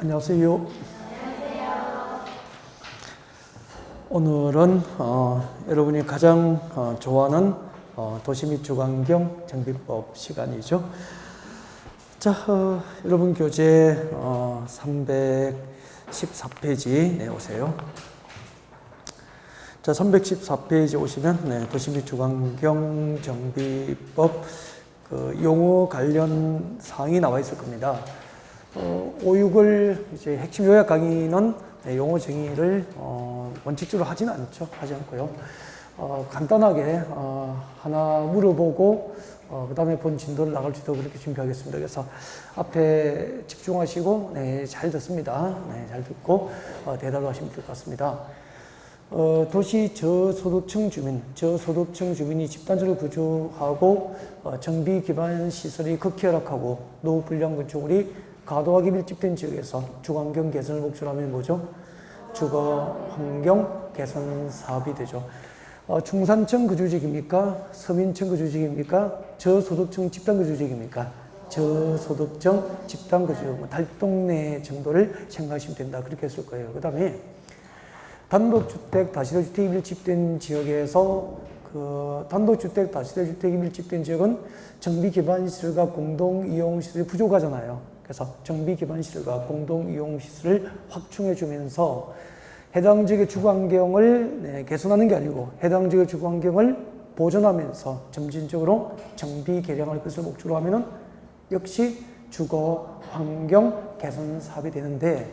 안녕하세요. 오늘은 여러분이 가장 좋아하는 도시 및 주거환경 정비법 시간이죠. 자, 여러분 교재 314페이지 오세요. 자, 314페이지 오시면 도시 및 주거환경 정비법 그 용어 관련 사항이 나와 있을 겁니다. 5.6을 이제 핵심 요약 강의는 용어 정의를 원칙적으로 하지는 않죠. 하지 않고요. 간단하게 하나 물어보고 그 다음에 본 진도를 나갈 수 있도록 그렇게 준비하겠습니다. 그래서 앞에 집중하시고 잘 듣습니다. 잘 듣고 대답을 하시면 될 것 같습니다. 도시 저소득층 주민이 집단적으로 거주하고 정비 기반 시설이 극히 열악하고 노후 불량 건축물이 과도하게 밀집된 지역에서 주거환경 개선을 목적으로 하면 뭐죠? 주거환경 개선 사업이 되죠. 중산층 거주지역입니까? 서민층 거주지역입니까? 저소득층 집단 거주지역입니까? 저소득층 집단 거주지역, 달동네 정도를 생각하시면 된다. 그렇게 했을 거예요. 그 다음에 단독주택, 다시다주택이 밀집된 지역에서 단독주택, 다시다주택이 밀집된 지역은 정비기반시설과 공동이용시설이 부족하잖아요. 그래서 정비기반시설과 공동이용시설을 확충해주면서 해당 지역의 주거환경을 개선하는 게 아니고 해당 지역의 주거환경을 보존하면서 점진적으로 정비 개량할 것을 목적으로 하면은 역시 주거환경 개선 사업이 되는데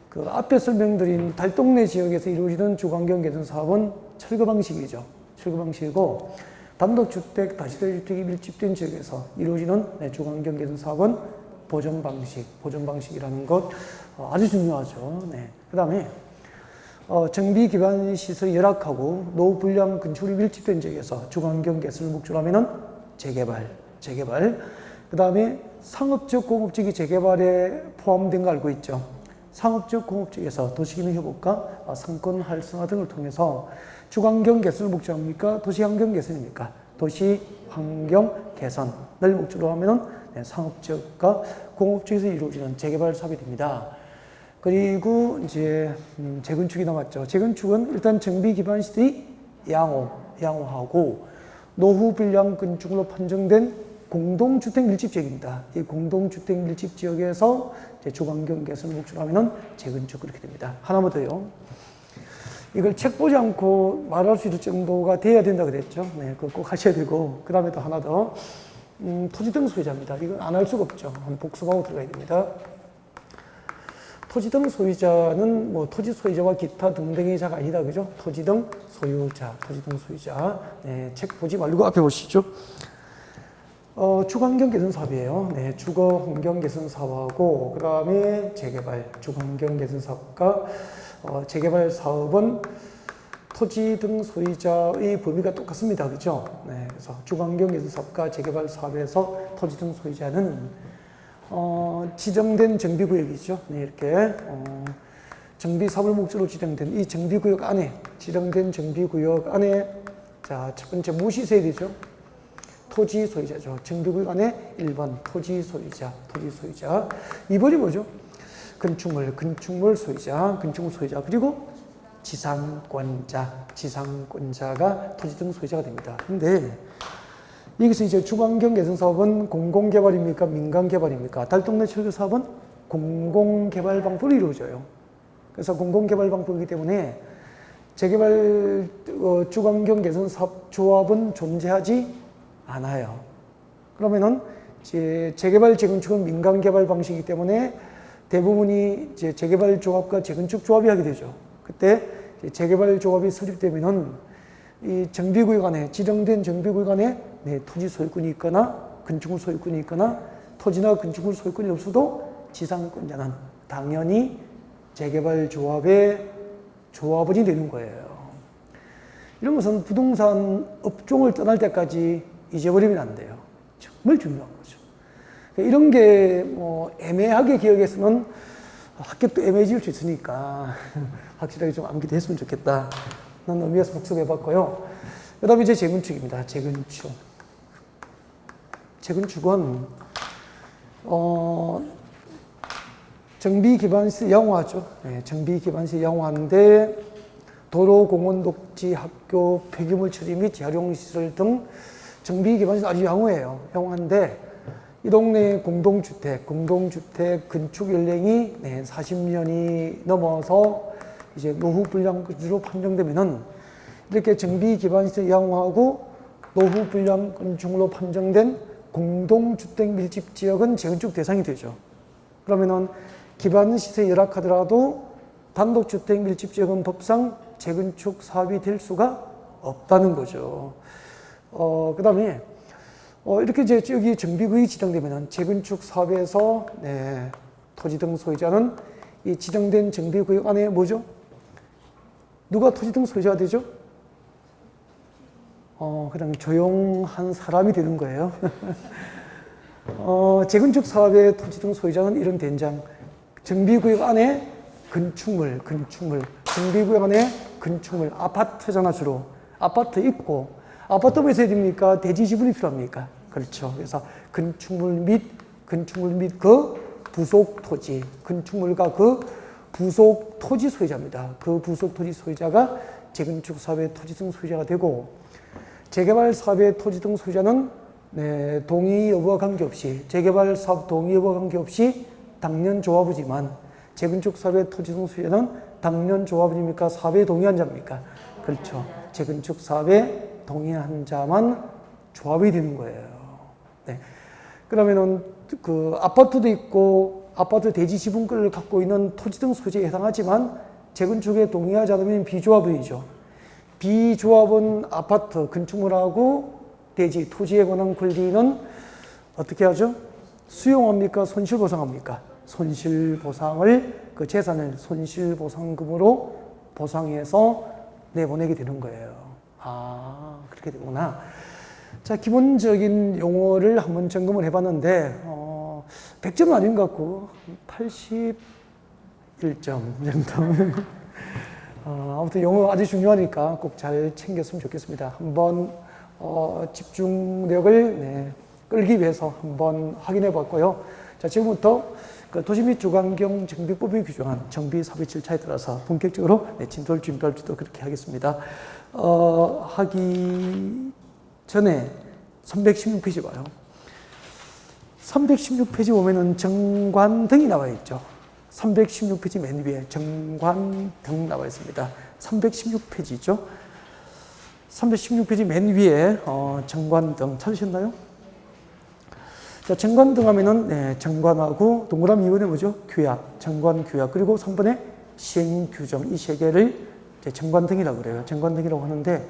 그 앞에 설명드린 달동네 지역에서 이루어지는 주거환경 개선 사업은 철거 방식이죠. 철거 방식이고 단독주택, 다시다주택이 밀집된 지역에서 이루어지는 주거환경 개선 사업은 보존 방식이라는 것 아주 중요하죠. 그 다음에 정비 기반 시설이 열악하고 노후 불량 건축물이 밀집된 지역에서 주거환경 개선을 목적으로 하면은 재개발. 그 다음에 상업적, 공업적이 재개발에 포함된 거 알고 있죠. 상업적, 공업적에서 도시기능 회복과 상권 활성화 등을 통해서 주거환경 개선을 목적으로 합니까? 도시환경 개선입니까? 도시환경 개선을 목적으로 하면은 상업적과 공업적에서 이루어지는 재개발 사업이 됩니다. 그리고 이제 재건축이 남았죠. 재건축은 일단 정비 기반 시설이 양호하고 노후 불량 건축물로 판정된 공동주택 밀집 지역입니다. 이 공동주택 밀집 지역에서 주거환경 개선을 목적으로 하면은 재건축 그렇게 됩니다. 하나만 더요. 이걸 책 보지 않고 말할 수 있을 정도가 돼야 된다 그랬죠. 그거 꼭 하셔야 되고 그 다음에 또 하나 더 토지등 소유자입니다. 이건 안 할 수가 없죠. 복습하고 들어가야 됩니다. 토지등 소유자는 뭐 토지 소유자와 기타 등등의 자가 아니다, 그죠? 토지등 소유자. 책 보지 말고 앞에 보시죠. 주거환경 개선 사업이에요. 주거환경 개선 사업하고 그 다음에 재개발, 주거환경 개선 사업과 재개발 사업은 토지 등 소유자의 범위가 똑같습니다. 그죠? 그래서 주거환경 개선 사업과 재개발 사업에서 토지 등 소유자는 지정된 정비구역이죠. 이렇게 정비 사업을 목적으로 지정된 이 정비구역 안에 지정된 정비구역 안에 자, 첫 번째 무시세야 되죠. 토지 소유자죠. 정비구역 안에 1번 토지 소유자. 2번이 뭐죠? 건축물 소유자. 그리고 지상권자가 토지 등 소유자가 됩니다. 근데 여기서 이제 주거환경 개선 사업은 공공개발입니까? 민간개발입니까? 달동네 철거 사업은 공공개발 방법으로 이루어져요. 그래서 공공개발 방법이기 때문에 재개발 주거환경 개선 사업 조합은 존재하지 않아요. 그러면은 이제 재개발 재건축은 민간개발 방식이기 때문에 대부분이 이제 재개발 조합과 재건축 조합이 하게 되죠. 그때 재개발 조합이 설립되면은 이 정비구역 안에 지정된 정비구역 안에 토지 소유권이 있거나 건축물 소유권이 있거나 토지나 건축물 소유권이 없어도 지상권자는 당연히 재개발 조합의 조합원이 되는 거예요. 이런 것은 부동산 업종을 떠날 때까지 잊어버리면 안 돼요. 정말 중요한 거죠. 이런 게 뭐 애매하게 기억해서는 합격도 애매해질 수 있으니까 확실하게 좀 암기됐으면 좋겠다. 난 의미에서 복습해봤고요. 그 다음에 이제 재건축입니다. 재건축은 정비 기반시설 양호하죠. 네, 정비 기반시설 양호한데 도로, 공원, 녹지, 학교, 폐기물 처리 및 재활용시설 등 정비 기반시설 아주 양호해요. 양호한데 이 동네 공동주택 건축 연령이 40년이 넘어서 이제 노후 불량 건축으로 판정되면은 이렇게 정비 기반시설 양호하고 노후 불량 건축으로 판정된 공동주택 밀집 지역은 재건축 대상이 되죠. 그러면은 기반시설이 열악하더라도 단독주택 밀집 지역은 법상 재건축 사업이 될 수가 없다는 거죠. 그 다음에 이렇게 이제 여기 정비구역이 지정되면은 재건축 사업에서 토지 등 소유자는 이 지정된 정비구역 안에 뭐죠? 누가 토지 등 소유자가 되죠? 그냥 조용한 사람이 되는 거예요. 재건축 사업의 토지 등 소유자는 이런 된장. 정비구역 안에 건축물. 정비구역 안에 건축물. 아파트잖아, 주로. 아파트 있고. 아파트 왜 있어야 됩니까? 대지 지분이 필요합니까? 그렇죠. 그래서 건축물 및 그 부속 토지. 건축물과 그 부속 토지 소유자입니다. 그 부속 토지 소유자가 재건축 사업의 토지 등 소유자가 되고, 재개발 사업의 토지 등 소유자는 동의 여부와 관계없이, 재개발 사업 동의 여부와 관계없이 당년 조합이지만, 재건축 사업의 토지 등 소유자는 당년 조합입니까? 사업에 동의한 자입니까? 그렇죠. 재건축 사업에 동의한 자만 조합이 되는 거예요. 네. 그러면은 그 아파트도 있고 아파트 대지 지분권을 갖고 있는 토지 등 소유자에 해당하지만 재건축에 동의하지 않으면 비조합이죠. 비조합은 아파트 건축물하고 대지 토지에 관한 권리는 어떻게 하죠? 수용합니까? 손실보상합니까? 손실보상을 그 재산을 손실보상금으로 보상해서 내보내게 되는 거예요. 아, 그렇게 되구나. 자, 기본적인 용어를 한번 점검을 해봤는데 100점은 아닌 것 같고 81점 정도. 아무튼 영어 아주 중요하니까 꼭 잘 챙겼으면 좋겠습니다. 한번 집중력을 끌기 위해서 한번 확인해 봤고요. 자, 지금부터 그 도시 및 주거환경 정비법이 규정한 정비 사업의 절차에 따라서 본격적으로 진도를 준비할 수 있도록 그렇게 하겠습니다. 하기 전에 316페이지 봐요. 316페이지 보면은 정관등이 나와 있죠. 316페이지 맨 위에 정관등 나와 있습니다. 316페이지죠. 316페이지 맨 위에 정관등 찾으셨나요? 자, 정관등 하면은 정관하고 동그라미 2번에 뭐죠? 규약, 정관 규약, 그리고 3번에 시행 규정, 이 세 개를 정관등이라고 그래요. 정관등이라고 하는데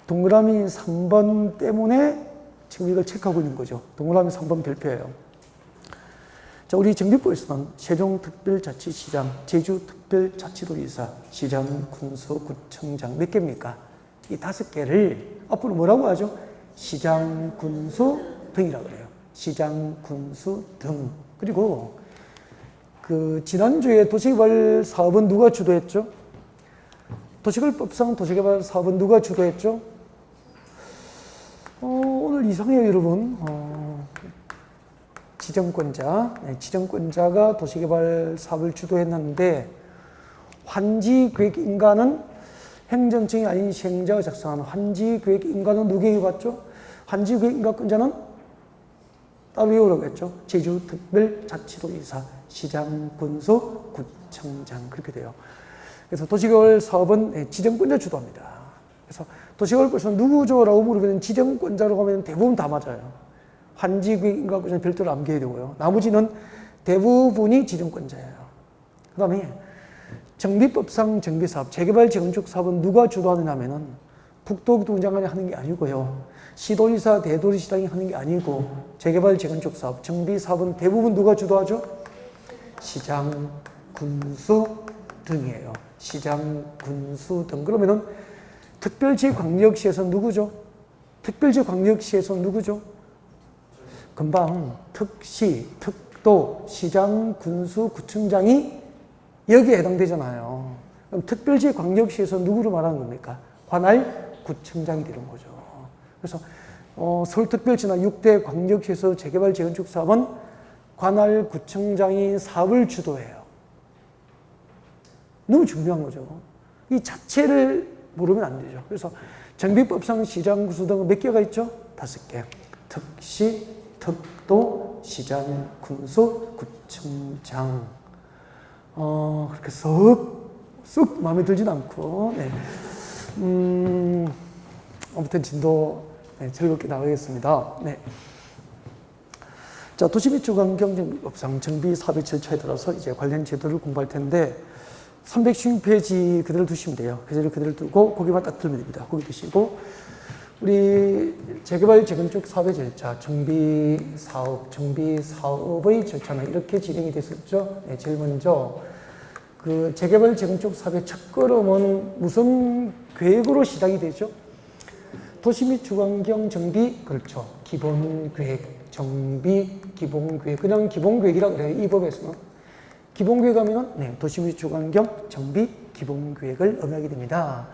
동그라미 3번 때문에 지금 이걸 체크하고 있는 거죠. 동그라미 3번 별표예요. 자, 우리 정비법에서는 세종특별자치시장, 제주특별자치도지사, 시장, 군수, 구청장 몇 개입니까? 이 5개를 앞으로 뭐라고 하죠? 시장, 군수 등이라고 그래요. 시장, 군수 등. 그리고 그 지난주에 도시개발 사업은 누가 주도했죠? 도시개발법상 도시개발 사업은 누가 주도했죠? 오늘 이상해요, 여러분. 지정권자가 도시개발 사업을 주도했는데 환지계획인가는 행정청이 아닌 시행자가 작성한 환지계획인가는 누구에게 받죠? 환지계획인가권자는 따로 외우라고 했죠. 제주특별자치도지사, 시장, 군수, 구청장 그렇게 돼요. 그래서 도시개발 사업은 지정권자 주도합니다. 그래서 도시개발법에서 누구죠라고 물으면 지정권자로 가면 대부분 다 맞아요. 환지계획인가권자는 별도로 암기해야 되고요. 나머지는 대부분이 지정권자예요. 그 다음에 정비법상 정비사업, 재개발 재건축 사업은 누가 주도하느냐 하면은 국토교통부 장관이 하는 게 아니고요. 시도지사, 대도시장이 하는 게 아니고 재개발 재건축 사업, 정비 사업은 대부분 누가 주도하죠? 시장, 군수 등이에요. 시장, 군수 등. 그러면은 특별지광역시에서 누구죠? 특별지광역시에서 누구죠? 금방 특시, 특도, 시장, 군수, 구청장이 여기에 해당되잖아요. 그럼 특별지광역시에서 누구를 말하는 겁니까? 관할 구청장이 되는 거죠. 그래서 서울특별시나 6대 광역시에서 재개발 재건축 사업은 관할 구청장이 사업을 주도해요. 너무 중요한 거죠. 이 자체를 모르면 안 되죠. 그래서 정비법상 시장 구수 등은 몇 개가 있죠? 5개. 특시, 특도, 시장, 군수, 구청장. 그렇게 쑥 마음에 들진 않고, 네. 아무튼 진도 즐겁게 나가겠습니다. 네. 자, 도시 및 주거환경정비법상 정비 사업의 절차에 따라서 이제 관련 제도를 공부할 텐데, 316페이지 그대로 두시면 돼요. 그대로 두고 고개만 딱 들면 됩니다. 고개 드시고, 우리 재개발 재건축 사업의 절차, 정비 사업의 절차는 이렇게 진행이 됐었죠. 네, 제일 먼저 그 재개발 재건축 사업의 첫걸음은 무슨 계획으로 시작이 되죠? 도시 및 주거환경 정비, 그렇죠. 기본계획, 정비, 기본계획. 그냥 기본계획이라고 그래요. 이 법에서는. 기본계획 하면은 도시 및 주거환경 정비 기본계획을 의미하게 됩니다.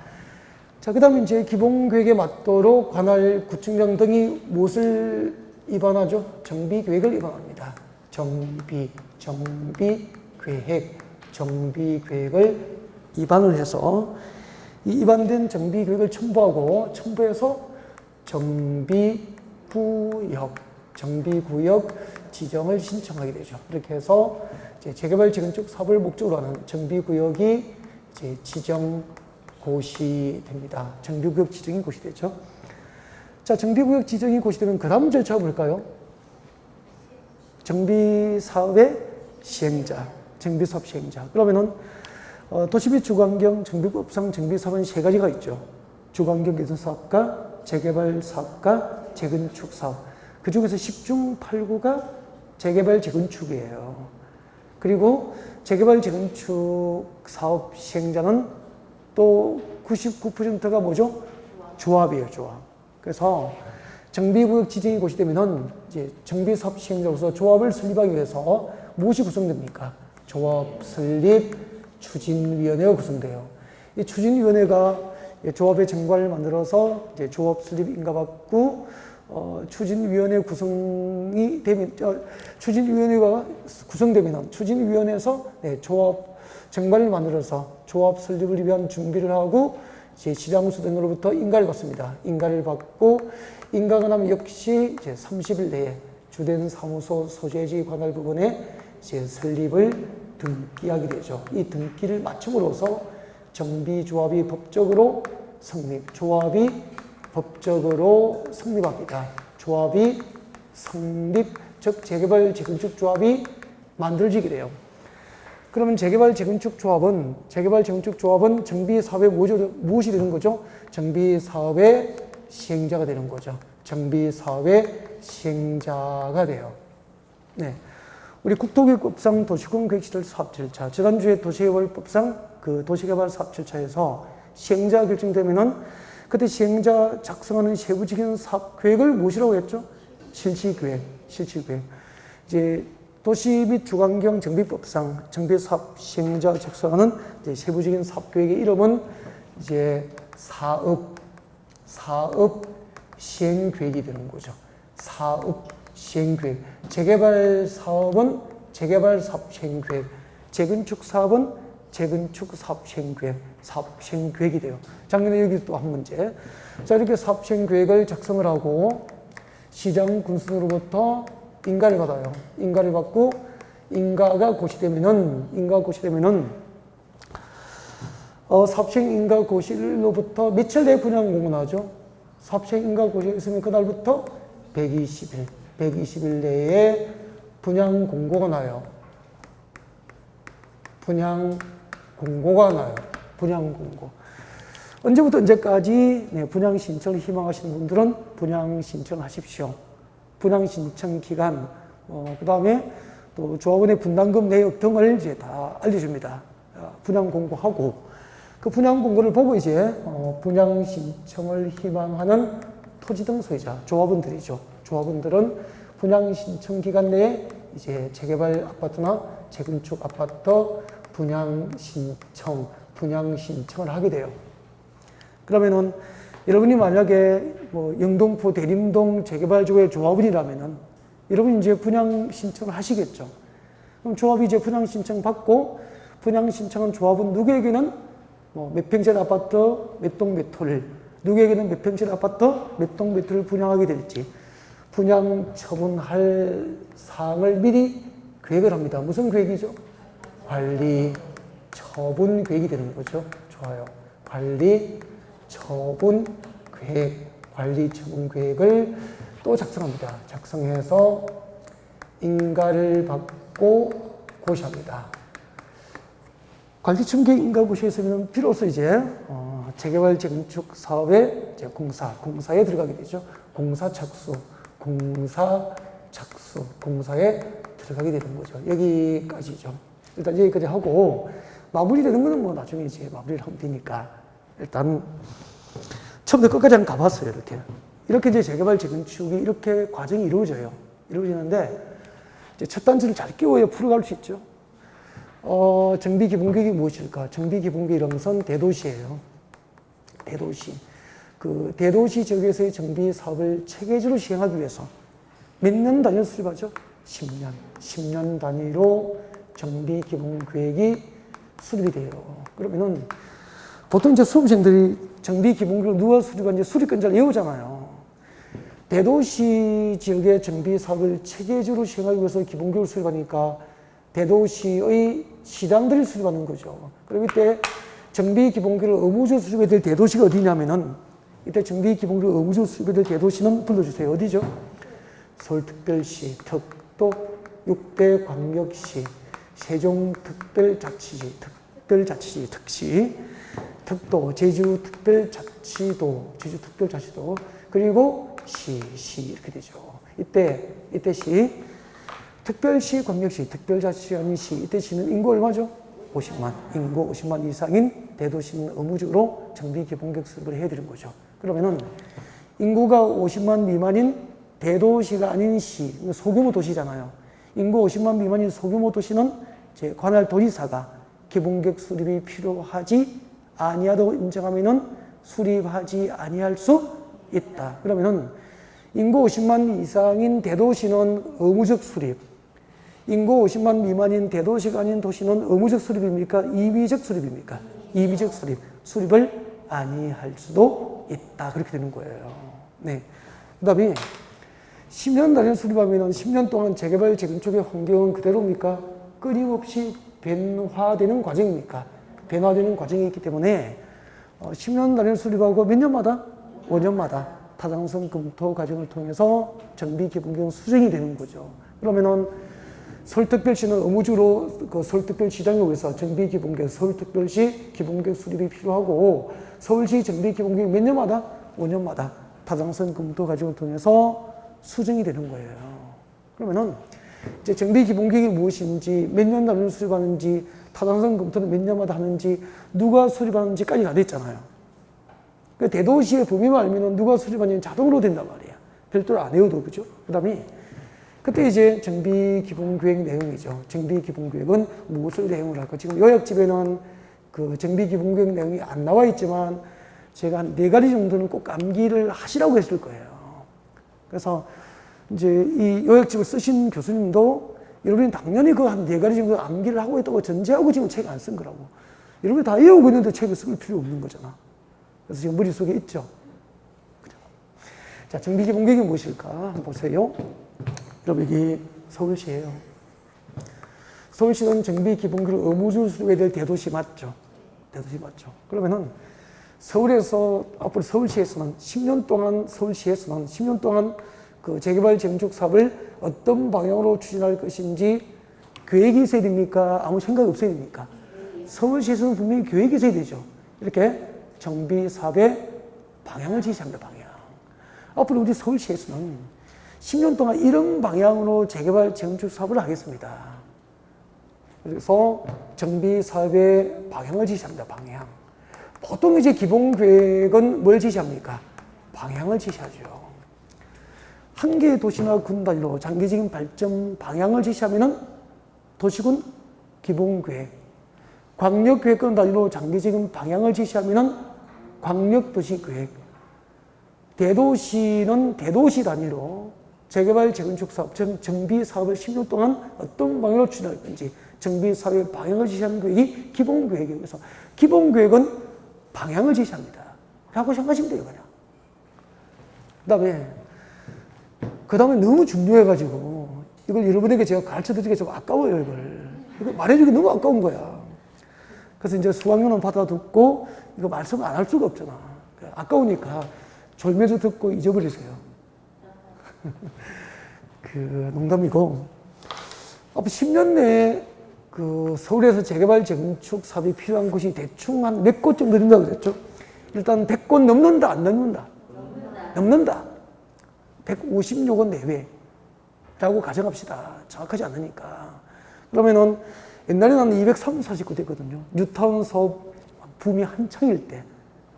자, 그 다음에 이제 기본계획에 맞도록 관할 구청장 등이 무엇을 위반하죠? 정비계획을 위반합니다. 정비계획을 위반을 해서 이 위반된 정비계획을 첨부해서 정비구역 지정을 신청하게 되죠. 이렇게 해서 이제 재개발 재건축 사업을 목적으로 하는 정비구역이 이제 고시됩니다. 정비구역 지정이 고시되죠. 자, 정비구역 지정이 고시되면 그 다음 절차가 뭘까요? 정비사업의 시행자, 정비사업 시행자. 그러면은 도시 및 주거환경 정비법상 정비사업은 3가지가 있죠. 주거환경 개선 사업과 재개발 사업과 재건축 사업. 그 중에서 10중 8구가 재개발 재건축이에요. 그리고 재개발 재건축 사업 시행자는 또 99%가 뭐죠? 조합이에요, 조합. 그래서 정비구역 지정이 고시되면은 이제 정비사업 시행자로서 조합을 설립하기 위해서 무엇이 구성됩니까? 조합 설립 추진위원회가 구성돼요. 이 추진위원회가 조합의 정관을 만들어서 이제 조합 설립 인가받고 추진위원회 구성이 되면 추진위원회가 구성되면은 추진위원회에서 조합 정관을 만들어서 조합 설립을 위한 준비를 하고 이제 시장수 등으로부터 인가를 받습니다. 인가를 받고 인가가 나면 역시 이제 30일 내에 주된 사무소 소재지 관할 부분에 이제 설립을 등기하게 되죠. 이 등기를 마침으로써 정비조합이 법적으로 조합이 법적으로 성립합니다. 조합이 성립, 즉 재개발 재건축 조합이 만들어지게 돼요. 그러면 재개발 재건축 조합은 정비 사업의 무엇이 되는 거죠? 정비 사업의 시행자가 되는 거죠. 정비 사업의 시행자가 돼요. 네. 우리 국토교육법상 도시공계획시설 사업 절차, 지난주에 도시개발법상 그 도시개발 사업 절차에서 시행자 결정되면은 그때 시행자 작성하는 세부적인 사업 계획을 무엇이라고 했죠? 실시계획. 이제 도시 및 주거환경 정비법상 정비사업 시행자 작성하는 이제 세부적인 사업 계획의 이름은 이제 사업 시행계획이 되는 거죠. 사업 시행계획. 재개발 사업은 재개발 사업 시행계획. 재건축 사업은 재건축 사업 시행계획이 돼요. 작년에 여기 또 한 문제. 자, 이렇게 사업 시행계획을 작성을 하고 시장 군수로부터 인가를 받아요. 인가를 받고 인가가 고시되면은 사업시행 인가 고시로부터 며칠 내에 분양 공고나죠? 사업시행 인가 고시가 있으면 그날부터 120일 내에 분양 공고가 나요. 분양 공고. 언제부터 언제까지 분양 신청을 희망하시는 분들은 분양 신청하십시오. 분양 신청 기간, 그 다음에 또 조합원의 분담금 내역 등을 이제 다 알려줍니다. 분양 공고하고 그 분양 공고를 보고 이제 분양 신청을 희망하는 토지 등 소유자, 조합원들이죠. 조합원들은 분양 신청 기간 내에 이제 재개발 아파트나 재건축 아파트 분양 신청을 하게 돼요. 그러면은 여러분이 만약에 영동포 대림동 재개발조의 조합원이라면은 여러분이 이제 분양 신청을 하시겠죠. 그럼 조합이 이제 분양 신청 받고 분양 신청한 조합은 누구에게는 뭐 몇 평짜리 아파트 몇 동 몇 호를, 누구에게는 몇 평짜리 아파트 몇 동 몇 호를 분양하게 될지 분양 처분할 사항을 미리 계획을 합니다. 무슨 계획이죠? 관리 처분 계획이 되는 거죠. 좋아요. 관리 처분 계획, 관리 처분 계획을 또 작성합니다. 작성해서 인가를 받고 고시합니다. 관리 처분 계획 인가 고시에서는 비로소 이제 재개발 재건축 사업의 공사에 들어가게 되죠. 공사에 들어가게 되는 거죠. 여기까지죠. 일단 여기까지 하고 마무리되는 거는 뭐 나중에 이제 마무리를 하면 되니까 일단 처음부터 끝까지 한번 가봤어요. 이렇게 이제 재개발 재건축이 이렇게 과정이 이루어지는데 이제 첫 단추를 잘 끼워야 풀어갈 수 있죠. 정비 기본계획이 무엇일까? 정비 기본계획 이름은 대도시예요. 대도시. 그 대도시 지역에서의 정비 사업을 체계적으로 시행하기 위해서 몇 년 단위로 수립하죠? 10년. 10년 단위로 정비 기본계획이 수립이 돼요. 그러면은 보통 이제 수험생들이 정비 기본계획을 누가 수립하는지 수립권자를 외우잖아요. 대도시 지역의 정비 사업을 체계적으로 시행하기 위해서 기본계획을 수립하니까 대도시의 시장들이 수립하는 거죠. 그럼 이때 정비 기본계획을 의무적으로 수립해야 될 대도시가 어디냐면은 이때 정비 기본계획을 의무적으로 수립해야 될 대도시는 불러주세요. 어디죠? 서울특별시, 또 6대 광역시, 세종특별자치시, 특시, 특도, 제주특별자치도, 그리고 시 이렇게 되죠. 이때 시, 특별시, 광역시, 특별자치시 아닌 시, 이때 시는 인구 얼마죠? 50만. 인구 50만 이상인 대도시는 의무적으로 정비 기본계획 수립을 해야 되는 거죠. 그러면은 인구가 50만 미만인 대도시가 아닌 시, 소규모 도시잖아요. 인구 50만 미만인 소규모 도시는 제 관할 도지사가 기본계획 수립이 필요하지 아니하다고 인정하면은 수립하지 아니할 수 있다. 그러면은 인구 50만 이상인 대도시는 의무적 수립, 인구 50만 미만인 대도시가 아닌 도시는 의무적 수립입니까? 임의적 수립입니까? 임의적 수립. 수립을 아니할 수도 있다. 그렇게 되는 거예요. 네. 그 다음에 10년 단위로 수립하면 10년 동안 재개발 재건축의 환경은 그대로입니까? 끊임없이 변화되는 과정입니까? 변화되는 과정이 있기 때문에 10년 단위로 수립하고 몇 년마다? 5년마다 타당성 검토 과정을 통해서 정비 기본계획 수정이 되는 거죠. 그러면은 서울특별시는 의무적으로 그 서울특별시장에 의해서 정비 기본계획, 서울특별시 기본계획 수립이 필요하고 서울시 정비 기본계획 몇 년마다? 5년마다 타당성 검토 과정을 통해서 수정이 되는 거예요. 그러면은 이제 정비 기본계획이 무엇인지, 몇 년 단위로 수립하는지, 타당성 검토는 몇 년마다 하는지, 누가 수립하는지까지 다 됐잖아요. 그 대도시의 범위만 알면은 누가 수립하는지 자동으로 된단 말이에요. 별도로 안 외워도, 그죠? 그 다음에 그때 이제 정비 기본계획 내용이죠. 정비 기본계획은 무엇을 내용을 할까? 지금 요약집에는 그 정비 기본계획 내용이 안 나와 있지만 제가 한 4가지 정도는 꼭 암기를 하시라고 했을 거예요. 그래서 이제 이 요약집을 쓰신 교수님도 여러분이 당연히 그 한 4가지 정도 암기를 하고 있다고 전제하고 지금 책 안 쓴 거라고. 여러분이 다 외우고 있는데 책을 쓸 필요 없는 거잖아. 그래서 지금 머릿속에 있죠. 자, 정비 기본계획이 무엇일까? 한번 보세요. 여러분, 여기 서울시예요. 서울시는 정비 기본계획을 의무적으로 수립해야 될 대도시 맞죠? 대도시 맞죠? 그러면은 서울에서, 앞으로 서울시에서는 10년 동안 그 재개발 재건축 사업을 어떤 방향으로 추진할 것인지 계획이 있어야 됩니까? 아무 생각이 없어야 됩니까? 서울시에서는 분명히 계획이 있어야 되죠. 이렇게 정비 사업의 방향을 제시합니다, 방향. 앞으로 우리 서울시에서는 10년 동안 이런 방향으로 재개발 재건축 사업을 하겠습니다. 그래서 정비 사업의 방향을 제시합니다, 방향. 보통 이제 기본 계획은 뭘 제시합니까? 방향을 제시하죠. 한 개의 도시나 군 단위로 장기적인 발전 방향을 제시하면은 도시군 기본 계획. 광역 계획권 단위로 장기적인 방향을 제시하면은 광역 도시 계획. 대도시는 대도시 단위로 재개발 재건축 사업, 정비 사업을 10년 동안 어떤 방향으로 추진할 건지 정비 사업의 방향을 지시하는 계획이 기본계획이에요. 그래서 기본계획은 방향을 지시합니다. 라고 생각하시면 돼요, 그냥. 그 다음에 너무 중요해가지고, 이걸 여러분에게 제가 가르쳐 드리기가 좀 아까워요, 이거 말해주기 너무 아까운 거야. 그래서 이제 수학료는 받아듣고, 이거 말씀 안 할 수가 없잖아. 아까우니까 졸면서 듣고 잊어버리세요. 농담이고, 앞으로 10년 내에 서울에서 재개발, 재건축 사업이 필요한 곳이 대충 한 몇 곳 정도 된다고 그랬죠? 일단 100곳 넘는다, 안 넘는다? 넘는다. 150여 곳 내외라고 가정합시다. 정확하지 않으니까. 그러면은 옛날에는 한 230, 40곳 됐거든요. 뉴타운 사업 붐이 한창일 때.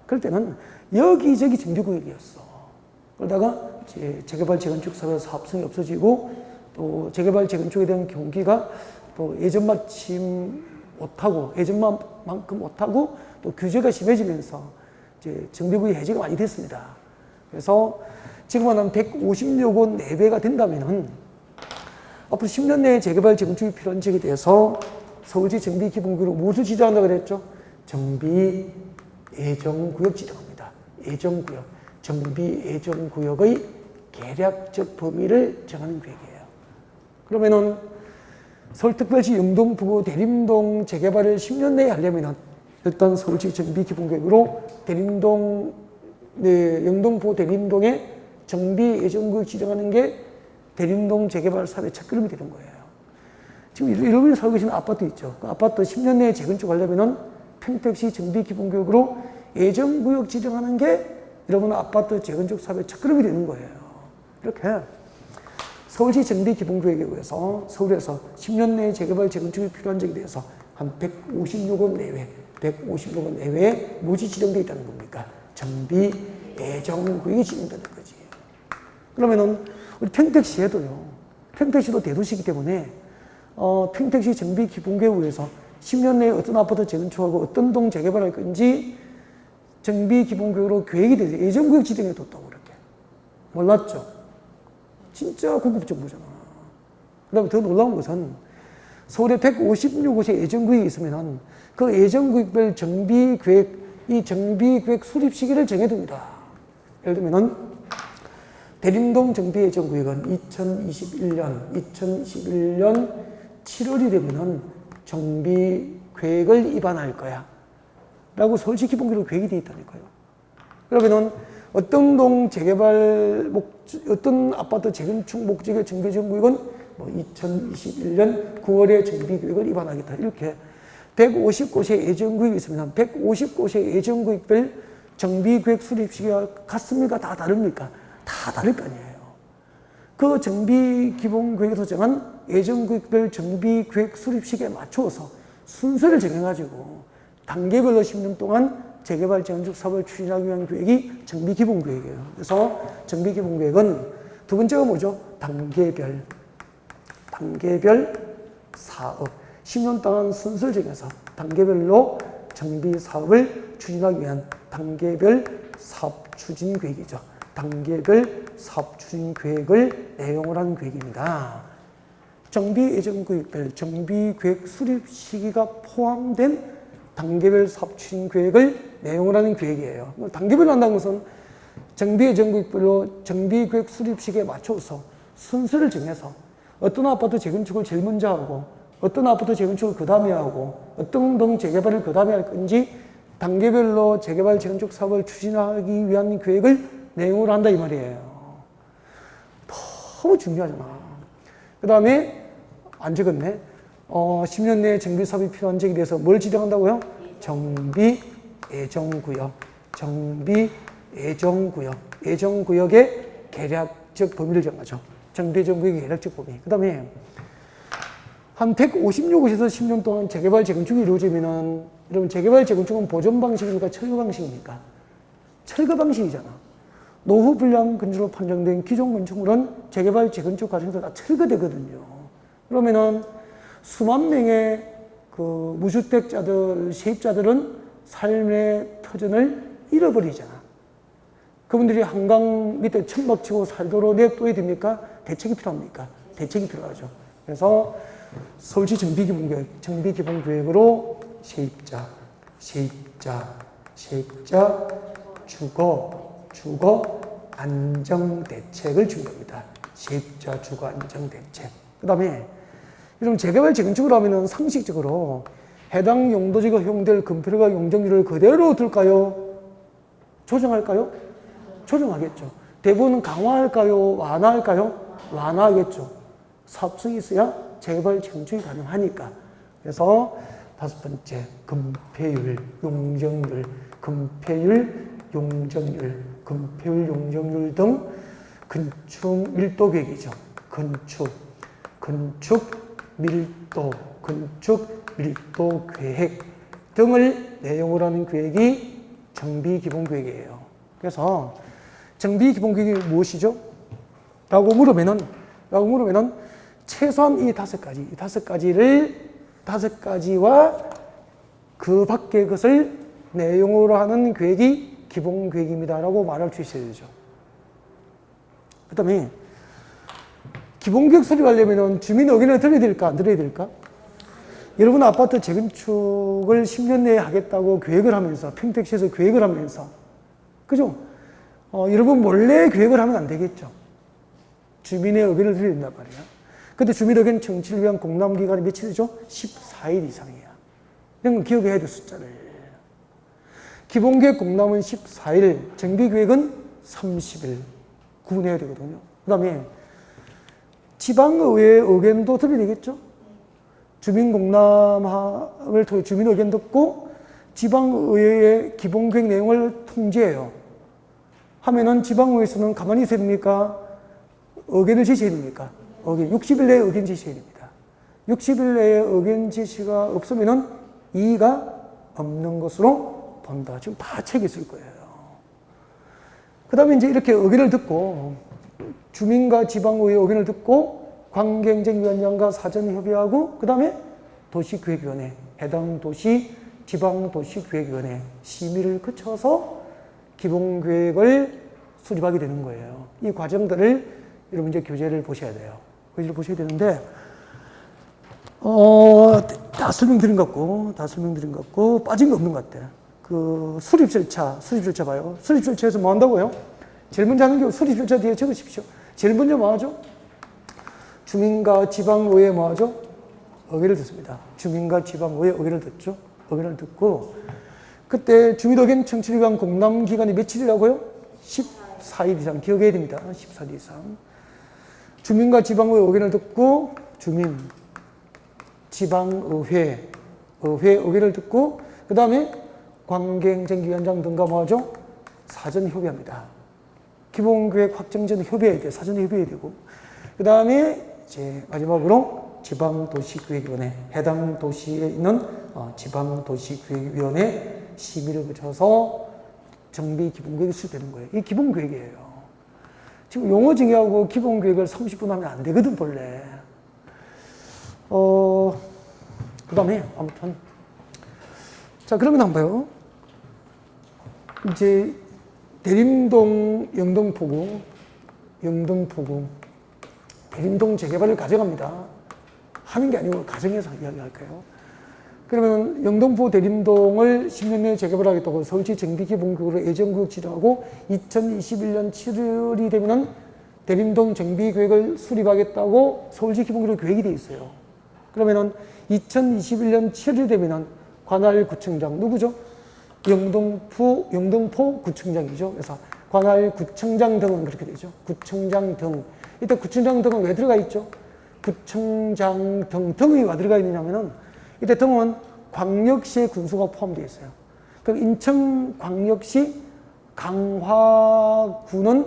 그럴 때는 여기저기 정비구역이었어. 그러다가 이제 재개발, 재건축 사업의 사업성이 없어지고 또 재개발, 재건축에 대한 경기가 또 예전만큼 못하고 또 규제가 심해지면서 이제 정비구역 해제가 많이 됐습니다. 그래서 지금은 한 150여 곳 내외가 된다면은 앞으로 10년 내에 재개발, 재건축이 필요한 지역에 대해서 서울시 정비기본구역으로 무엇을 지정한다고 그랬죠? 정비 예정구역 지정합니다. 예정구역. 정비 예정구역의 계략적 범위를 정하는 계획이에요. 그러면은 서울특별시 영동부구 대림동 재개발을 10년 내에 하려면은 일단 서울시 정비기본구역으로 영동부구 대림동에 정비 예정구역 지정하는 게 대림동 재개발 사업의 첫 걸음이 되는 거예요. 지금 여러분이 살고 계시는 아파트 있죠. 그 아파트 10년 내에 재건축하려면은 평택시 정비기본구역으로 예정구역 지정하는 게 여러분 아파트 재건축 사업의 첫 걸음이 되는 거예요. 이렇게 서울시 정비기본구역에 의해서 서울에서 10년 내에 재개발, 재건축이 필요한 지역에 대해서 한 150여 곳 내외에 무엇이 지정되어 있다는 겁니까? 정비 예정구역이 지정되는 거지. 그러면은 우리 평택시에도요. 평택시도 대도시이기 때문에 평택시 정비기본구역에 의해서 10년 내에 어떤 아파트 재건축하고 어떤 동 재개발할 건지 정비기본구역으로 계획이 되죠. 예정구역 지정해 뒀다고 그렇게. 몰랐죠? 진짜 고급 정보잖아. 그 다음에 더 놀라운 것은 서울에 156곳의 예정구역이 있으면 그 예정구역별 이 정비계획 수립 시기를 정해둡니다. 예를 들면은 대림동 정비예정구역은 2021년 7월이 되면은 정비계획을 입안할 거야. 라고 서울시 기본계획으로 계획이 되어 있다니까요. 그러면은 어떤 동 재개발 어떤 아파트 재건축 목적의 정비예정구역은 2021년 9월에 정비계획을 입안하겠다. 이렇게 150곳의 예정구역이 있으면 150곳의 예정구역별 정비계획 수립 시기가 같습니까? 다 다릅니까? 다 다를 거 아니에요. 그 정비기본계획에서 정한 예정구역별 정비계획 수립 시기에 맞추어서 순서를 정해가지고 단계별로 10년 동안 재개발, 재건축 사업을 추진하기 위한 계획이 정비기본계획이에요. 그래서 정비기본계획은 두 번째가 뭐죠? 단계별 사업. 10년 동안 순서를 정해서 단계별로 정비 사업을 추진하기 위한 단계별 사업 추진 계획이죠. 단계별 사업 추진 계획을 내용을 한 계획입니다. 정비 예정구역별 정비 계획 수립 시기가 포함된 단계별 사업 추진 계획을 내용을 하는 계획이에요. 단계별로 한다는 것은 정비 예정구역별로 정비 계획 수립 시기에 맞춰서 순서를 정해서 어떤 아파트 재건축을 제일 먼저 하고 어떤 아파트 재건축을 그 다음에 하고 어떤 동 재개발을 그 다음에 할 건지 단계별로 재개발, 재건축 사업을 추진하기 위한 계획을 내용으로 한다 이 말이에요. 너무 중요하잖아. 그 다음에 안 적었네. 10년 내에 정비 사업이 필요한 지역에 대해서 뭘 지정한다고요? 정비 예정구역. 정비 예정구역. 예정구역의 계략적 범위를 정하죠. 정비 예정구역의 계략적 범위. 그 다음에 한 156곳에서 10년 동안 재개발, 재건축이 이루어지면은, 여러분, 재개발, 재건축은 보존 방식입니까? 철거 방식입니까? 철거 방식이잖아. 노후 불량 건축으로 판정된 기존 건축물은 재개발, 재건축 과정에서 다 철거되거든요. 그러면은 수만 명의 그 무주택자들, 세입자들은 삶의 터전을 잃어버리잖아. 그분들이 한강 밑에 천막 치고 살도록 냅둬야 됩니까? 대책이 필요합니까? 대책이 필요하죠. 그래서 서울시 정비기본계획으로 세입자, 주거 안정대책을 준비합니다. 세입자 주거 안정대책. 그 다음에 이런 재개발 재건축을 하면은 상식적으로 해당 용도지가 허용될 건폐율과 용적률을 그대로 둘까요? 조정할까요? 조정하겠죠. 대부분은 강화할까요? 완화할까요? 완화하겠죠. 사업성이 있어야 재개발 재건축이 가능하니까. 그래서 다섯 번째, 건폐율, 용적률, 용적률 등 건축 밀도 계획이죠. 건축 밀도 계획 등을 내용으로 하는 계획이 정비기본계획이에요. 그래서 정비기본계획이 무엇이죠? 라고 물으면은 최소한 이 다섯 가지와 그 밖의 것을 내용으로 하는 계획이 기본계획입니다라고 말할 수 있어야 되죠. 그 다음에 기본계획 수립하려면 주민 의견을 들어야 될까, 안 들어야 될까? 여러분 아파트 재건축을 10년 내에 하겠다고 계획을 하면서, 평택시에서 계획을 하면서, 그죠? 여러분 몰래 계획을 하면 안 되겠죠. 주민의 의견을 들어야 된단 말이야. 근데 주민 의견 청취를 위한 공람 기간이 며칠이죠? 14일 이상이야. 이건 기억해야 돼, 숫자를. 기본계획 공람은 14일, 정비계획은 30일 구분해야 되거든요. 그 다음에 지방의회 의견도 들어야 되겠죠? 주민공람을 통해 주민 의견 듣고 지방의회의 기본계획 내용을 통지해요. 하면은 지방의회에서는 가만히 있어야 됩니까? 의견을 제시해야 됩니까? 60일 내에 의견 제시해야 됩니다. 60일 내에 의견 제시가 없으면은 이의가 없는 것으로 본다. 지금 다 책에 있을 거예요. 그 다음에 이제 이렇게 의견을 듣고, 주민과 지방의회 의견을 듣고, 관계행정위원장과 사전 협의하고, 그 다음에 도시계획위원회, 해당 도시, 지방도시계획위원회 심의를 거쳐서 기본계획을 수립하게 되는 거예요. 이 과정들을 여러분 이제 교재를 보셔야 돼요. 교재를 보셔야 되는데, 다 설명드린 것 같고, 빠진 거 없는 것 같아요. 그 수립 절차 봐요. 수립 절차에서 뭐 한다고요? 제일 먼저 하는 게 수립 절차 뒤에 적으십시오. 제일 먼저 뭐 하죠? 주민과 지방의회 뭐 하죠? 의견을 듣습니다. 주민과 지방의회 의견을 듣죠. 의견을 듣고, 그때 주민의견 청취를 위한 공람 기간이 며칠이라고요? 14일 이상. 기억해야 됩니다. 14일 이상. 주민과 지방의회 의견을 듣고, 주민, 지방의회, 의견을 듣고, 그 다음에 관계행정위원장 등과 뭐 하죠? 사전 협의합니다. 기본계획 확정 전 협의해야 돼요. 사전 협의해야 되고. 그 다음에 이제 마지막으로 지방도시계획위원회, 해당 도시에 있는 지방도시계획위원회 심의를 거쳐서 정비기본계획이 수립되는 거예요. 이게 기본계획이에요. 지금 용어 정의하고 기본계획을 30분 하면 안 되거든, 본래. 그 다음에 아무튼. 자, 그러면 한번 봐요. 이제 대림동 영등포구 대림동 재개발을 가정합니다. 하는 게 아니고 가정해서 이야기할까요? 그러면 영등포 대림동을 10년 내에 재개발하겠다고 서울시 정비기본계획으로 예정구역 지정하고 2021년 7월이 되면은 대림동 정비계획을 수립하겠다고 서울시 기본계획 계획이 되어 있어요. 그러면은 2021년 7월이 되면은 관할 구청장 누구죠? 영등포 구청장이죠. 그래서 관할 구청장 등은 그렇게 되죠. 구청장 등. 이때 구청장 등은 왜 들어가 있죠? 구청장 등이 왜 들어가 있느냐면은 이때 등은 광역시의 군수가 포함되어 있어요. 그럼 인천광역시 강화구는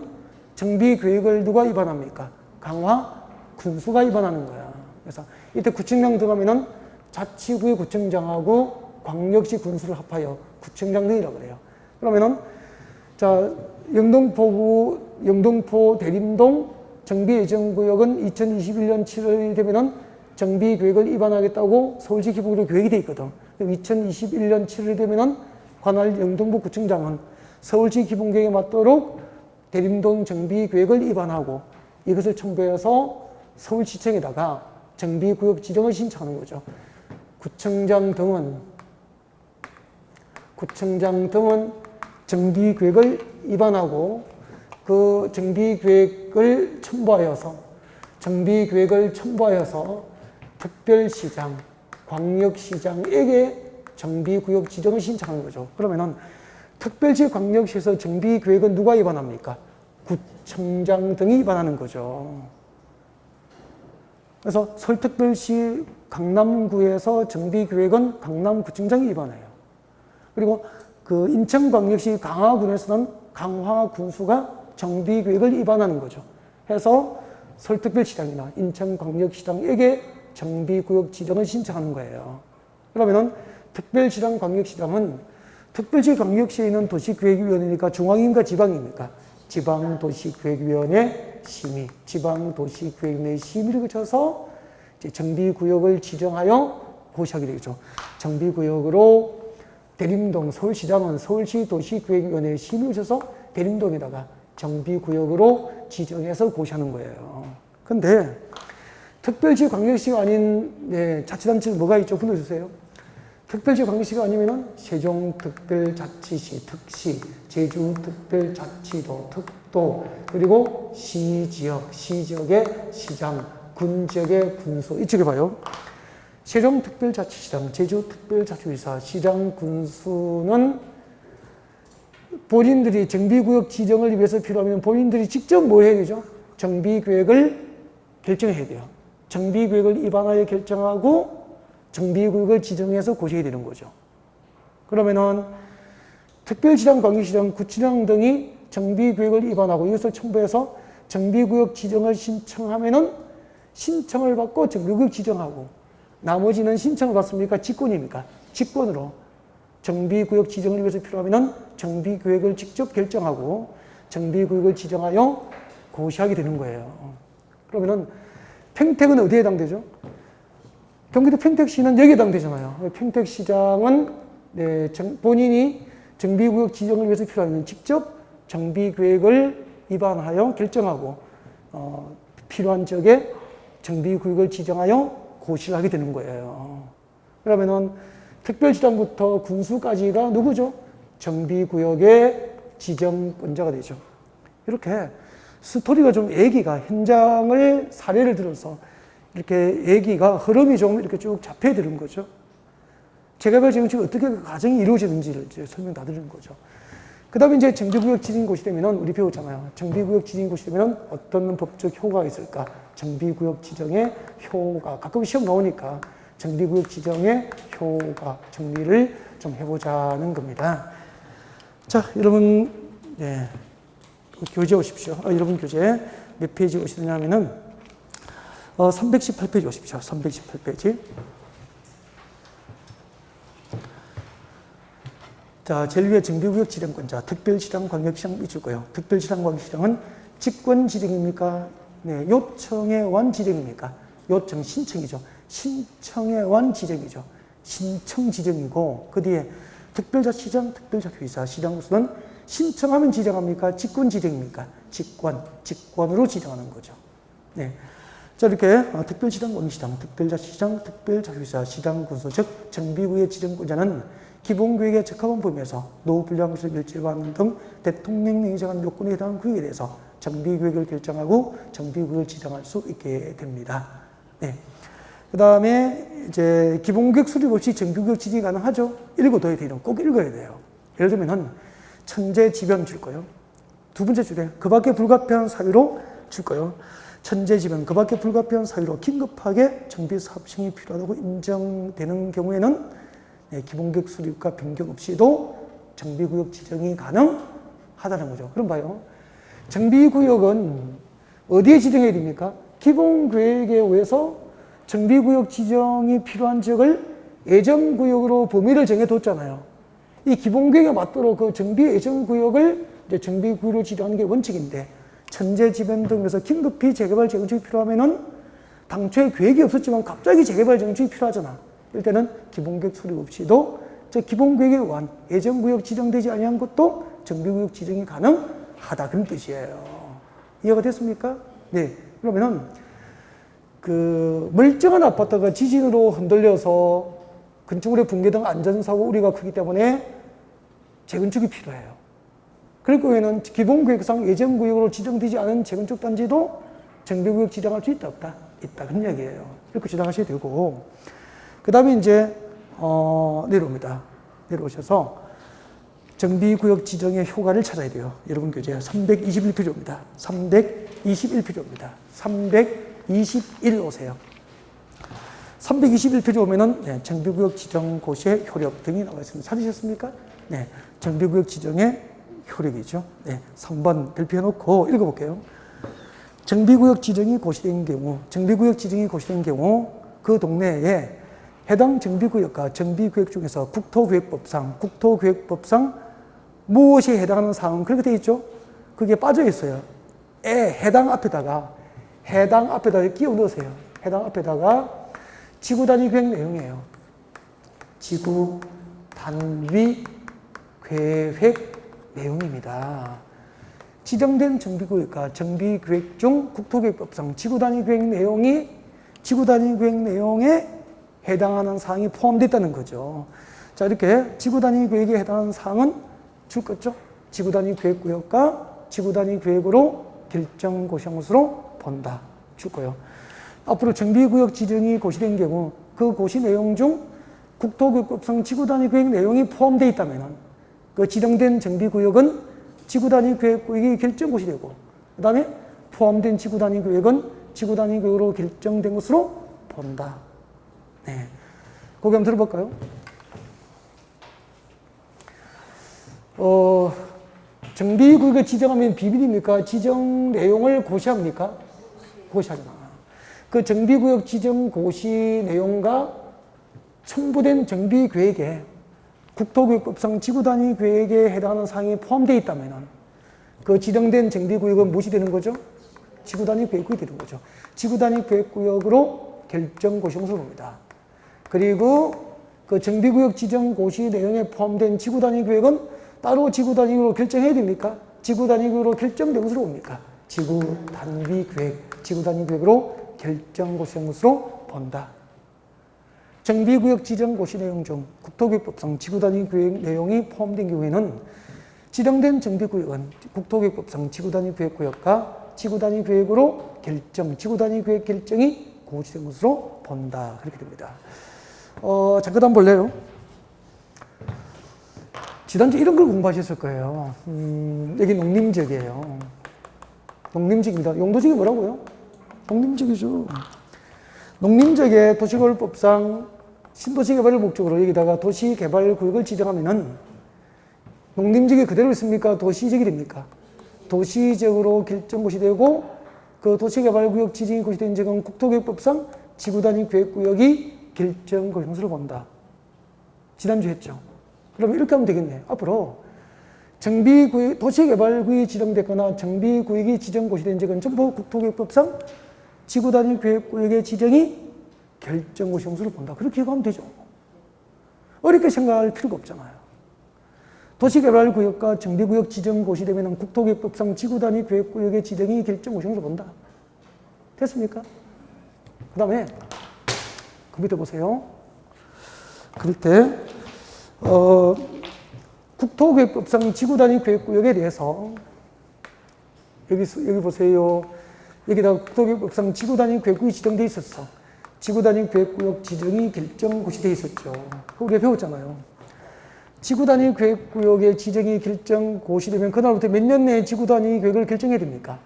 정비계획을 누가 위반합니까? 강화군수가 위반하는 거야. 그래서 이때 구청장 들어가면은 자치구의 구청장하고 광역시 군수를 합하여 구청장 등이라고 그래요. 그러면은 자 영등포 대림동 정비예정구역은 2021년 7월이 되면은 정비계획을 위반하겠다고 서울시 기본계획 계획이 돼 있거든. 2021년 7월이 되면은 관할 영등포 구청장은 서울시 기본계획에 맞도록 대림동 정비계획을 위반하고 이것을 첨부해서 서울시청에다가 정비구역 지정을 신청하는 거죠. 구청장 등은 정비계획을 위반하고 그 정비계획을 첨부하여서 특별시장, 광역시장에게 정비구역 지정을 신청하는 거죠. 그러면은 특별시, 광역시에서 정비계획은 누가 위반합니까? 구청장 등이 위반하는 거죠. 그래서 서울특별시 강남구에서 정비계획은 강남구청장이 위반해요. 그리고 그 인천광역시 강화군에서는 강화군수가 정비계획을 위반하는 거죠. 해서 서울특별시장이나 인천광역시장에게 정비구역 지정을 신청하는 거예요. 그러면은 특별시장, 광역시장은 특별시, 광역시에 있는 도시계획위원회니까 중앙입니까, 지방입니까? 지방도시계획위원회 심의, 지방도시계획위원회 심의를 거쳐서 이제 정비구역을 지정하여 고시하게 되겠죠. 정비구역으로 대림동, 서울시장은 서울시도시계획위원회 심의를 거쳐서 대림동에다가 정비구역으로 지정해서 고시하는 거예요. 근데 특별시, 광역시가 아닌 자치단체는 뭐가 있죠? 불러주세요. 특별시, 광역시가 아니면은 세종특별자치시, 특시, 제주특별자치도, 특도, 그리고 시지역의 시장, 군지역의 군수. 이쪽에 봐요. 세종특별자치시장, 제주특별자치도지사, 시장, 군수는 본인들이 정비구역 지정을 위해서 필요하면 본인들이 직접 뭘 해야 되죠? 정비계획을 결정해야 돼요. 정비계획을 위반하여 결정하고 정비구역을 지정해서 고시해야 되는 거죠. 그러면은 특별시장, 광역시장, 구청장 등이 정비구역을 위반하고 이것을 첨부해서 정비구역 지정을 신청하면은 신청을 받고 정비구역 지정하고 나머지는 신청을 받습니까? 직권입니까? 직권으로 정비구역 지정을 위해서 필요하면은 정비계획을 직접 결정하고 정비구역을 지정하여 고시하게 되는 거예요. 그러면은 평택은 어디에 해당되죠? 경기도 평택시는 여기에 해당되잖아요. 평택시장은 본인이 정비구역 지정을 위해서 필요하면 직접 정비계획을 위반하여 결정하고 필요한 지역에 정비구역을 지정하여 고시를 하게 되는 거예요. 그러면은 특별시장부터 군수까지가 누구죠? 정비구역의 지정권자가 되죠. 이렇게 스토리가 좀 얘기가 현장을 사례를 들어서 이렇게 얘기가 흐름이 좀 이렇게 쭉 잡혀야 되는 거죠. 재개발 재건축이 어떻게 그 과정이 이루어지는지를 이제 설명 다 드리는 거죠. 그 다음에 이제 정비구역 지정고시 되면은 우리 배웠잖아요. 정비구역 지정고시 되면은 어떤 법적 효과가 있을까? 정비구역 지정의 효과. 가끔 시험 나오니까 정비구역 지정의 효과 정리를 좀 해보자는 겁니다. 자, 여러분, 교재 오십시오. 여러분 교재 몇 페이지 오시느냐면은 318페이지 오십시오. 318페이지. 자, 제일 위에 정비구역 지정권자, 특별시장, 광역시장 있을 거예요. 특별시장, 광역시장은 직권 지정입니까? 네, 요청에 완 지정입니까? 요청, 신청이죠. 신청에 완 지정이죠. 신청 지정이고, 그 뒤에 특별자치장, 특별자치도지사, 시장구수는 신청하면 지정합니까? 직권 지정입니까? 직권으로 지정하는 거죠. 네. 자, 이렇게 특별시장, 광역시장, 특별자치장, 특별자치도지사, 시장군수, 즉 정비구역 지정권자는 기본계획에 적합한 범위에서 노후 불량시설 멸제반 등 대통령령이 정한 요건에 해당하는 구역에 대해서 정비구역을 결정하고 정비구역을 지정할 수 있게 됩니다. 네. 그 다음에 이제 기본계획 수립 없이 정비구역 지정이 가능하죠. 읽어둬야 돼요. 꼭 읽어야 돼요. 예를 들면은 천재지변 줄 거예요. 두 번째 줄에 그 밖에 불가피한 사유로 줄 거예요. 천재지변, 그 밖에 불가피한 사유로 긴급하게 정비사업 시행이 필요하다고 인정되는 경우에는 기본계획 수립과 변경 없이도 정비구역 지정이 가능하다는 거죠. 그럼 봐요. 정비구역은 어디에 지정해야 됩니까? 기본계획에 의해서 정비구역 지정이 필요한 지역을 예정구역으로 범위를 정해뒀잖아요. 이 기본계획에 맞도록 그 정비 예정구역을 이제 정비구역으로 지정하는 게 원칙인데, 천재지변 등에서 긴급히 재개발 재건축이 필요하면은 당초에 계획이 없었지만 갑자기 재개발 재건축이 필요하잖아. 이럴 때는 기본계획 수립 없이도 저 기본계획의 완, 예정구역 지정되지 아니한 것도 정비구역 지정이 가능하다. 그런 뜻이에요. 이해가 됐습니까? 네. 그러면은 그 멀쩡한 아파트가 지진으로 흔들려서 건축물의 붕괴 등 안전사고 우려가 크기 때문에 재건축이 필요해요. 그럴 경우에는 기본구역상 예정구역으로 지정되지 않은 재건축 단지도 정비구역 지정할 수 있다, 없다? 있다. 그런 이야기예요. 이렇게 지정하셔야 되고, 그 다음에 이제, 내려옵니다. 내려오셔서 정비구역 지정의 효과를 찾아야 돼요. 여러분 교재 321페이지입니다. 321페이지입니다. 321 오세요. 321페이지 오면은, 네, 정비구역 지정 고시의 효력 등이 나와 있습니다. 찾으셨습니까? 네, 정비구역 지정의 효력이죠. 네, 3번 별표해 놓고 읽어볼게요. 정비구역 지정이 고시된 경우, 정비구역 지정이 고시된 경우 그 동네에 해당 정비구역과 정비구역 중에서 국토기획법상 무엇이 해당하는 사항은 그렇게 되어 있죠? 그게 빠져 있어요. 해당 앞에다가 끼워 넣으세요. 해당 앞에다가 지구 단위 계획 내용이에요. 지구 단위 계획 내용입니다. 지정된 정비구역과 정비계획 중 국토계획법상 지구 단위 계획 내용에 해당하는 사항이 포함됐다는 거죠. 자, 이렇게 지구 단위 계획에 해당하는 사항은 줄 거죠. 지구 단위 계획구역과 지구 단위 계획으로 결정 고시한 것으로 본다. 줄 거예요. 앞으로 정비구역 지정이 고시된 경우 그 고시 내용 중 국토계획법상 지구 단위 계획 내용이 포함되어 있다면 그 지정된 정비구역은 지구 단위 계획구역이 결정고시 되고, 그 다음에 포함된 지구 단위 계획은 지구 단위 계획으로 결정된 것으로 본다. 네. 거기 한번 들어볼까요? 정비구역을 지정하면 비밀입니까? 지정 내용을 고시합니까? 고시하잖아. 그 정비구역 지정 고시 내용과 첨부된 정비계획에 국토계획법상 지구단위 계획에 해당하는 사항이 포함되어 있다면 그 지정된 정비구역은 무엇이 되는 거죠? 지구단위 계획구역이 되는 거죠. 지구단위 계획구역으로 결정 고시용수를 봅니다. 그리고 그 정비구역 지정 고시 내용에 포함된 지구단위 계획은 따로 지구단위로 결정해야 됩니까? 지구단위 계획으로 결정된 것으로 봅니까? 지구단위 계획으로 결정 고시한 것으로 본다. 정비구역 지정 고시 내용 중 국토계획법상 지구단위 계획 내용이 포함된 경우에는 지정된 정비구역은 국토계획법상 지구단위 계획구역과 지구단위 계획으로 지구단위 계획 결정이 고시된 것으로 본다. 그렇게 됩니다. 잠깐 한번 볼래요? 지난주에 이런 걸 공부하셨을 거예요. 여기 농림지역이에요. 농림지역입니다. 용도지역이 뭐라고요? 농림지역이죠. 농림지역의 도시개발법상 신도시 개발을 목적으로 여기다가 도시개발구역을 지정하면은 농림지역이 그대로 있습니까? 도시지역이 됩니까? 도시지역으로 결정고시 되고 그 도시개발구역 지정이 고시된 지역은 국토계획법상 지구단위 계획구역이 결정고시 형수를 본다. 지난주 했죠. 그러면 이렇게 하면 되겠네. 앞으로 정비구역, 도시개발구역이 지정됐거나 정비구역이 지정고시된 지역은 전부 국토계획법상 지구단위 계획구역의 지정이 결정고시 형수를 본다. 그렇게 기억하면 되죠. 어렵게 생각할 필요가 없잖아요. 도시개발구역과 정비구역 지정고시 되면 국토계획법상 지구단위 계획구역의 지정이 결정고시 형수를 본다. 됐습니까? 그 다음에 그 밑에 보세요. 그 밑에 국토계획법상 지구단위 계획구역에 대해서 여기 보세요. 여기다가 국토계획법상 지구단위 계획구역이 지정되어 있었어. 지구단위 계획구역 지정이 결정고시되어 있었죠. 우리가 배웠잖아요. 지구단위 계획구역의 지정이 결정고시되면 그날부터 몇 년 내에 지구단위 계획을 결정해야 됩니까?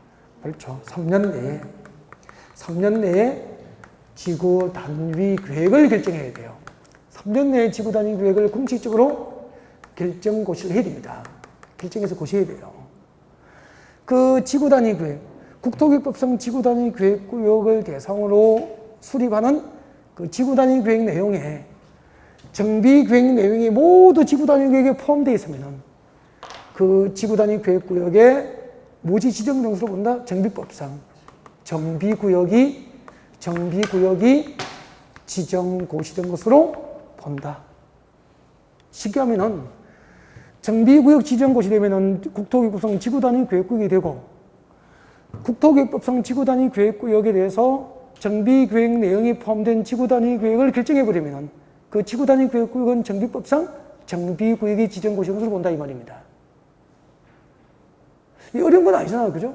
그렇죠. 3년 내에. 3년 내에 지구단위 계획을 결정해야 돼요. 3년 내에 지구단위 계획을 공식적으로 결정고시를 해야 됩니다. 결정해서 고시해야 돼요. 그 지구단위 계획, 국토계획법상 지구단위 계획구역을 대상으로 수립하는 그 지구단위 계획 내용에 정비계획 내용이 모두 지구단위 계획에 포함되어 있으면 그 지구단위 계획구역에 무엇이 지정된 것으로 본다? 정비법상 정비구역이 지정고시된 것으로 본다. 쉽게 하면은 정비구역 지정고시 되면은 국토계획법상 지구단위 계획구역이 되고 국토계획법상 지구단위 계획구역에 대해서 정비계획 내용이 포함된 지구단위 계획을 결정해버리면 그 지구단위 계획구역은 정비법상 정비구역이 지정고시 것으로 본다 이 말입니다. 이 어려운 건 아니잖아요. 그죠?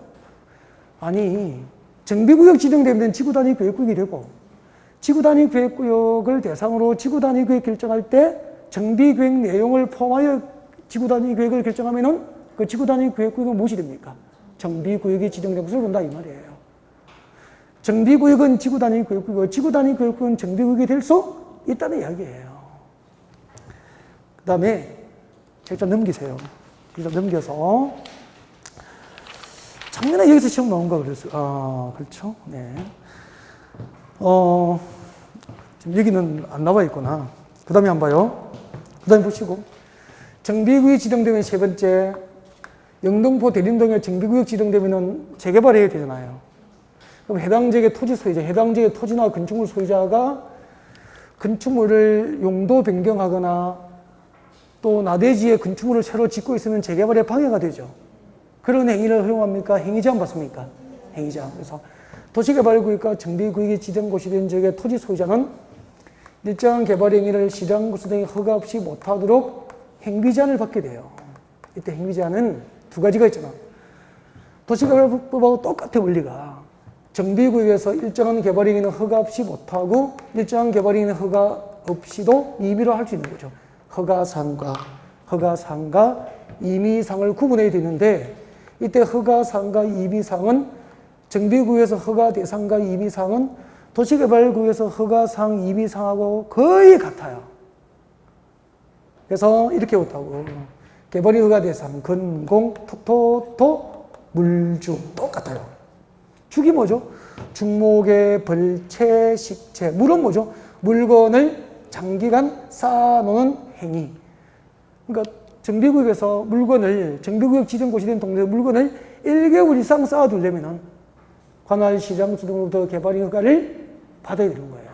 아니, 정비구역 지정되면 지구단위 계획구역이 되고 지구단위 계획구역을 대상으로 지구단위 계획 결정할 때 정비계획 내용을 포함하여 지구단위 계획을 결정하면은 그 지구단위 계획구역은 무엇이 됩니까? 정비구역이 지정된 것을 본다 이 말이에요. 정비구역은 지구단위 계획구역, 지구단위 계획구역은 정비구역이 될 수 있다는 이야기예요. 그 다음에 일단 넘기세요. 일단 넘겨서 작년에 여기서 시험 나온 거 그랬어요. 그렇죠. 네. 지금 여기는 안 나와 있구나. 그 다음에 한번 봐요. 그 다음에 보시고. 정비구역이 지정되면 세 번째, 영등포 대림동에 정비구역 지정되면은 재개발해야 되잖아요. 그럼 해당 지역의 토지 소유자, 해당 지역의 토지나 건축물 소유자가 건축물을 용도 변경하거나 또 나대지에 건축물을 새로 짓고 있으면 재개발에 방해가 되죠. 그런 행위를 허용합니까? 행위제한 받습니까? 행위제한. 그래서 도시개발구역과 정비구역이 지정고시 된 지역의 토지 소유자는 일정한 개발 행위를 시장구수 등의 허가 없이 못하도록 행비제한을 받게 돼요. 이때 행비제한은 두 가지가 있잖아. 도시개발법하고 똑같아 원리가. 정비구역에서 일정한 개발 행위는 허가 없이 못하고 일정한 개발 행위는 허가 없이도 임의로 할 수 있는 거죠. 허가사항과 임의사항을 구분해야 되는데 이때 허가사항과 임의사항은 정비구역에서 허가 대상과 임의사항은 도시개발구역에서 허가사항, 임의사항하고 거의 같아요. 그래서 이렇게 했다고. 개발이 허가 대상, 건공, 토, 물주 똑같아요. 축이 뭐죠? 중목의 벌채, 식채. 물은 뭐죠? 물건을 장기간 쌓아놓는 행위. 그러니까 정비구역에서 물건을, 정비구역 지정고시 된 동네에 물건을 1개월 이상 쌓아두려면 관할 시장수 등으로부터 개발 허가를 받아야 되는 거예요.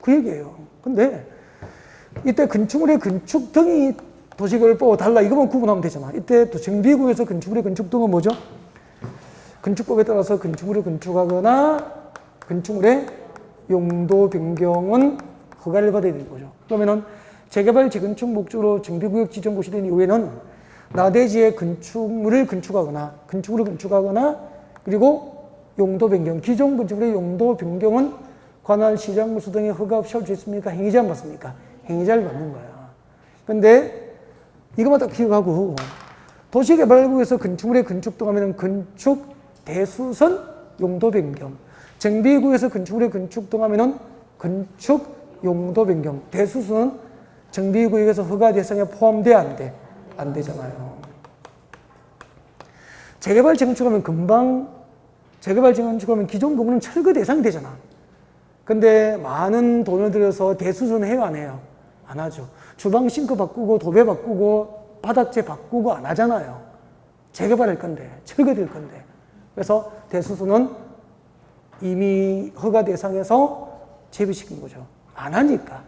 그 얘기예요. 근데 이때 건축물의 건축 등이 도시개발법과 달라. 이것만 구분하면 되잖아. 이때 또 정비구역에서 건축물의 건축 등은 뭐죠? 건축법에 따라서 건축물을 건축하거나 건축물의 용도 변경은 허가를 받아야 되는 거죠. 그러면은 재개발, 재건축 목적으로 정비구역 지정고시 된 이후에는 나대지에 건축물을 건축하거나 그리고 용도 변경, 기존 건축물의 용도 변경은 관할 시장구수 등의 허가 없이 할 수 있습니까? 행위제한 받습니까? 행위제를 받는 거야. 근데 이것만 딱 기억하고 도시개발구에서 건축물의 건축 등하면 건축 대수선 용도 변경, 정비구에서 건축물의 건축 등하면 건축 용도 변경, 대수선은 정비구역에서 허가 대상에 포함돼 안 돼? 안 되잖아요. 재개발 재건축하면 금방 재개발 재건축하면 기존 건물은 철거 대상이 되잖아. 근데 많은 돈을 들여서 대수선 해요, 안 해요? 안 하죠. 주방 싱크 바꾸고 도배 바꾸고 바닥재 바꾸고 안 하잖아요. 재개발할 건데, 철거될 건데. 그래서 대수선은 이미 허가 대상에서 제외시킨 거죠. 안 하니까.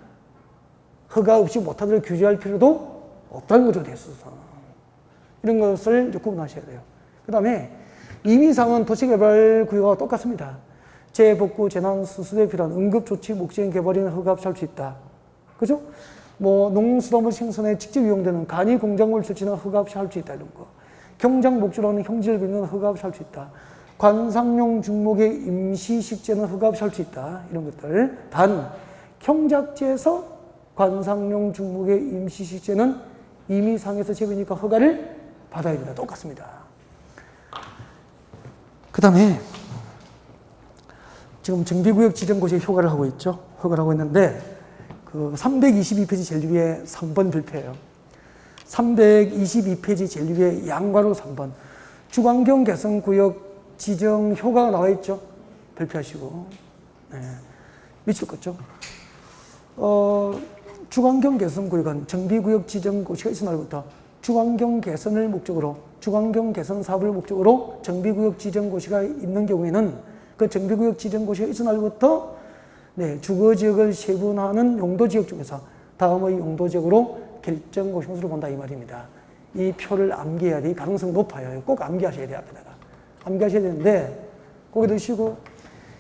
허가 없이 못하도록 규제할 필요도 없다는 거죠, 대수선. 이런 것을 구분하셔야 돼요. 그 다음에 임의사항은 도시개발구역과 똑같습니다. 재복구, 재난, 수습에 필요한 응급조치 목적인 개발에는 허가 없이 할 수 있다. 그죠? 뭐, 농수산물 생산에 직접 이용되는 간이 공작물 설치는 허가 없이 할 수 있다. 이런 거. 경작 목적으로는 형질 변경은 허가 없이 할 수 있다. 관상용 중목의 임시식재는 허가 없이 할 수 있다. 이런 것들. 단, 경작지에서 관상용 중목의 임시식재는 임의상에서 제외니까 허가를 받아야 된다. 똑같습니다. 그 다음에 지금 정비구역 지정고시에 효과를 하고 있죠. 효과를 하고 있는데 그 322페이지 제일 위에 3번 별표예요. 322페이지 제일 위에 양괄호 3번. 주관경 개성구역 지정 효과가 나와 있죠. 별표하시고. 네. 밑줄 껐죠. 주관경 개선구역은 정비구역 지정고시가 있은 날부터 주관경 개선을 목적으로, 주관경 개선 사업을 목적으로 정비구역 지정고시가 있는 경우에는 그 정비구역 지정고시가 있은 날부터 네, 주거지역을 세분화하는 용도지역 중에서 다음의 용도지역으로 결정고시 것으로 본다 이 말입니다. 이 표를 암기해야 돼. 가능성이 높아요. 꼭 암기하셔야 돼요. 앞에다가. 암기하셔야 되는데 거기 넣으시고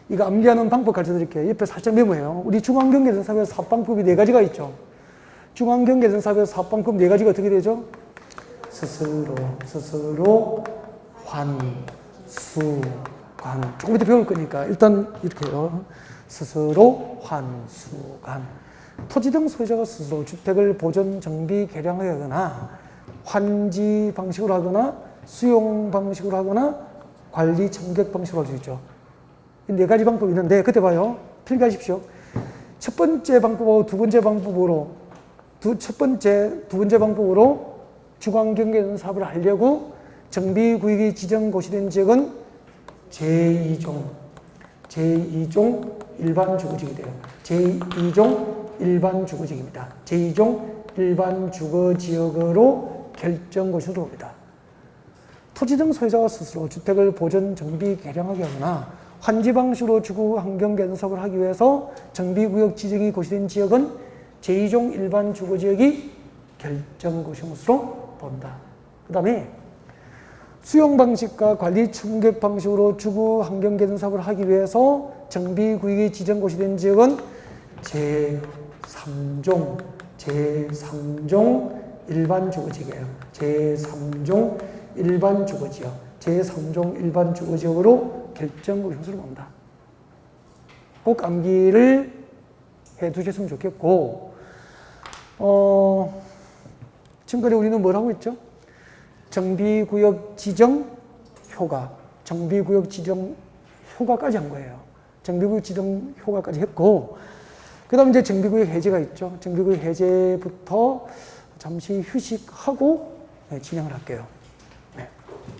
이거 암기하는 방법 가르쳐 드릴게요. 옆에 살짝 메모해요. 우리 중앙경계전사에서 사업방법이 4가지가 있죠. 중앙경계전사에서 사업방법 4가지가 어떻게 되죠? 스스로, 환수, 관. 조금 이따 배울 거니까 일단 이렇게 해요. 스스로, 환수, 관. 토지 등 소유자가 스스로 주택을 보존, 정비, 개량하게 하거나 환지 방식으로 하거나 수용 방식으로 하거나 관리, 청객 방식으로 할 수 있죠. 4가지 방법이 있는데 그때 봐요. 필기하십시오. 첫 번째 방법하고 두 번째 방법으로 두 번째 방법으로 중앙경계전 사업을 하려고 정비구역이 지정고시된 지역은 제2종 일반 주거지역이 돼요. 제2종 일반 주거지역입니다. 제2종 일반 주거지역으로 결정고시로 옵니다. 토지 등 소유자가 스스로 주택을 보존, 정비, 개량하게 하거나 환지 방식으로 주거 환경 개선 사업을 하기 위해서 정비구역 지정이 고시된 지역은 제2종 일반 주거지역이 결정고시로 본다. 그 다음에 수용 방식과 관리 충격 방식으로 주거 환경 개선 사업을 하기 위해서 정비구역이 지정 고시된 지역은 제3종 일반 주거지역이에요. 제3종 일반 주거지역. 제3종 일반 주거지역으로 결정고시로 본다. 꼭 암기를 해 두셨으면 좋겠고, 지금까지 우리는 뭘 하고 있죠? 정비구역 지정 효과, 정비구역 지정 효과까지 한 거예요. 정비구역 지정 효과까지 했고, 그 다음 이제 정비구역 해제가 있죠. 정비구역 해제부터 잠시 휴식하고 진행을 할게요.